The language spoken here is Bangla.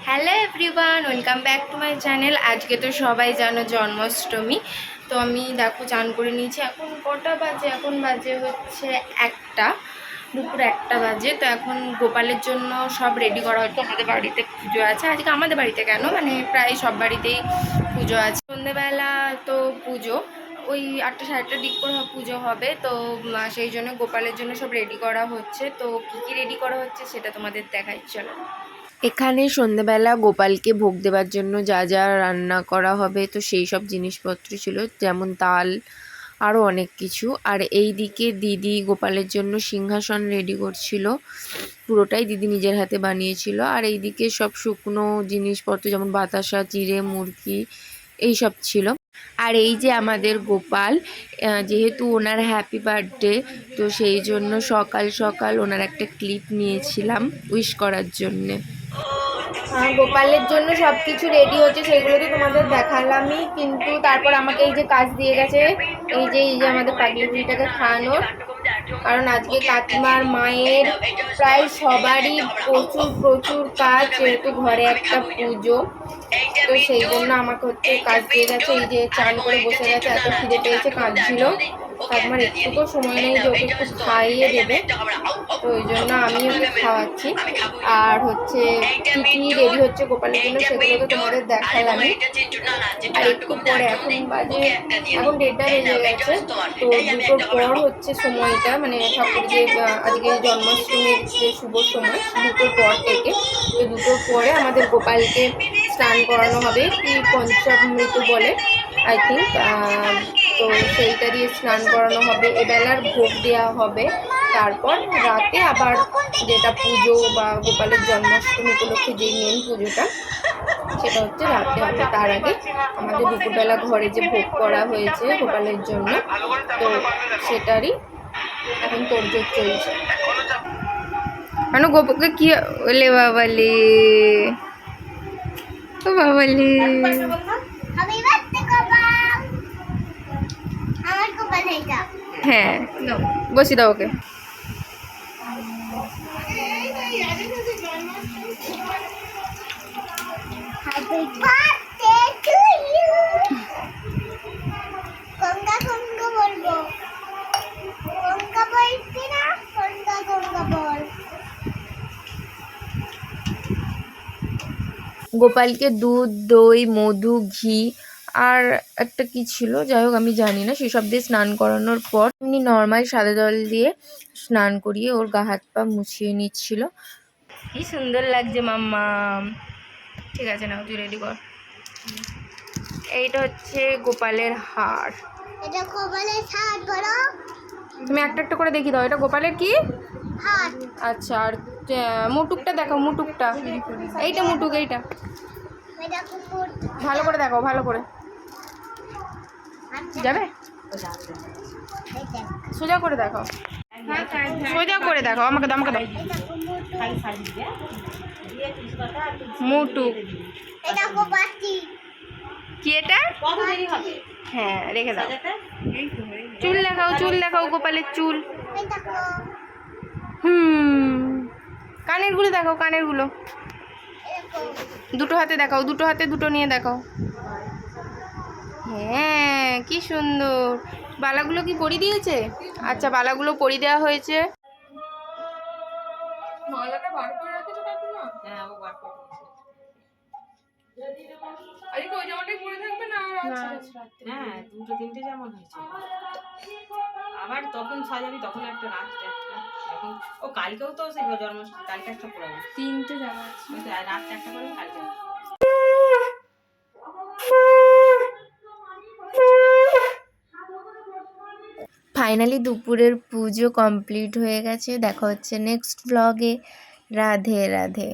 Hello everyone, welcome back to my channel. আজকে তো সবাই জানো জন্মাষ্টমী। তো আমি দেখো চান করে নিয়েছি। এখন কটা বাজে? এখন বাজে হচ্ছে দুপুর 1টা বাজে। তো এখন গোপালের জন্য সব রেডি করা হচ্ছে। আমাদের বাড়িতে পুজো আছে আজকে। আমাদের বাড়িতে কেন, মানে প্রায় সব বাড়িতেই পুজো আছে। সন্ধ্যেবেলা তো পুজো, ওই 8টা সাড়ে 8টার দিক করে পুজো হবে। তো সেই জন্য গোপালের জন্য সব রেডি করা হচ্ছে। তো কী কী রেডি করা হচ্ছে সেটা তোমাদের দেখাই, চলো। এখানে সন্ধ্যেবেলা গোপালকে ভোগ দেওয়ার জন্য যা যা রান্না করা হবে, তো সেই সব জিনিসপত্র ছিল, যেমন তাল, আরও অনেক কিছু। আর এই দিকে দিদি গোপালের জন্য সিংহাসন রেডি করছিল, পুরোটাই দিদি নিজের হাতে বানিয়েছিল। আর এই দিকে সব শুকনো জিনিসপত্র যেমন বাতাসা, চিড়ে, মুরগি এইসব ছিল। আর এই যে আমাদের গোপাল, যেহেতু ওনার হ্যাপি বার্থডে, তো সেই জন্য সকাল সকাল ওনার একটা ক্লিপ নিয়েছিলাম উইশ করার জন্যে। গোপালের জন্য সব কিছু রেডি হচ্ছে, সেগুলো তো তোমাদের দেখালামই। কিন্তু তারপর আমাকে এই যে কাজ দিয়ে গেছে, এই যে আমাদের পাগলি বুড়িটাকে খাওয়ানোর। কারণ আজকে কাকিমার, মায়ের, প্রায় সবারই প্রচুর প্রচুর কাজ, যেহেতু ঘরে একটা পুজো। তো সেই জন্য আমাকে হচ্ছে কাজ দিয়ে গেছে। এই যে চান করে বসে গেছে, এত খিদে পেয়েছে, কাঁদছিল। কাকিমার একটুকু সময় নেই যে ওকে একটু খাইয়ে দেবে, তো ওই জন্য আমি ওকে খাওয়াচ্ছি। আর হচ্ছে কী কী রেডি হচ্ছে গোপালের জন্য সেগুলো তো তোমাদের দেখালামই। আর একটু পরে, এখন 1:30 বেজে গেছে। তো দুটোর পর হচ্ছে সময়টা, মানে ঠাকুর যে আজকে জন্মাষ্টমীর যে শুভ সময়, দুটোর পর থেকে। তো দুটোর পরে আমাদের গোপালকে স্নান করানো হবে, কি পঞ্চামৃত বলে আই থিঙ্ক। তো সেইটা দিয়ে স্নান করানো হবে, এবেলার ভোগ দেওয়া হবে। তারপর রাতে আবার যেটা পুজো বা গোপালের জন্মাষ্টমী উপলক্ষে যেই মেন পুজোটা, সেটা হচ্ছে রাতে হবে। তার আগে আমাদের দুপুরবেলা ঘরে যে ভোগ করা হয়েছে গোপালের জন্য, তো সেটারই এখন তোড়জোড় চলছে। মানে গোপালকে কি ওলে বাবালে, ও বাবালে, হ্যাঁ বসি দাও ওকে। গোপালকে দুধ, দই, মধু, ঘি আর একটা কি ছিল, যাই হোক আমি জানি না, সেসব দিয়ে স্নান করানোর পর এমনি নর্মাল সাদা জল দিয়ে স্নান করিয়ে ওর গা হাত পা মুছিয়ে নিচ্ছিল। কি সুন্দর লাগছে মাম্মা। ঠিক আছে, নাও তুই রেডি কর। এইটা হচ্ছে গোপালের হার। এটা গোপালের হার বলো। তুমি একটা একটা করে দেখি দাও, এটা গোপালের কি হার। আচ্ছা, আর মুটুকটা দেখাও, মুটুকটা। এইটা মুটুক, এইটা ভালো করে দেখাও, ভালো করে যাবে, সোজা করে দেখাও, সোজা করে দেখাও, আমাকে দাও, আমাকে দাও। মুটুক কি এটা? হ্যাঁ রেখে দাও। চুল দেখাও, চুল দেখাও, গোপালের চুল। কানের গুলো দেখাও, কানের গুলো দুটো হাতে দেখাও, দুটো হাতে দুটো নিয়ে দেখাও। হ্যাঁ কি সুন্দর। বালাগুলো কি পরিয়ে দিয়েছে? আচ্ছা, বালাগুলো পরিয়ে দেওয়া হয়েছে। মালাটা বার করে রাখেছো কাকিমা? হ্যাঁ, ও বার করে আজকে ওই জামাটাই পরে থাকবে না? হ্যাঁ, দুটো তিনটে জামা হয়েছে। আবার তখন সাজাবি, তখন একটা রাতটা একটা, এখন ও কালকেও তো সেই জন্মাষ্টমী, কালকে একটা পরাবো। 3টে জামা আছে, রাতটা একটা করে কালকে। ফাইনালি দুপুরের পুজো কমপ্লিট হয়ে গেছে। দেখা হচ্ছে নেক্সট ব্লগে। রাধে রাধে।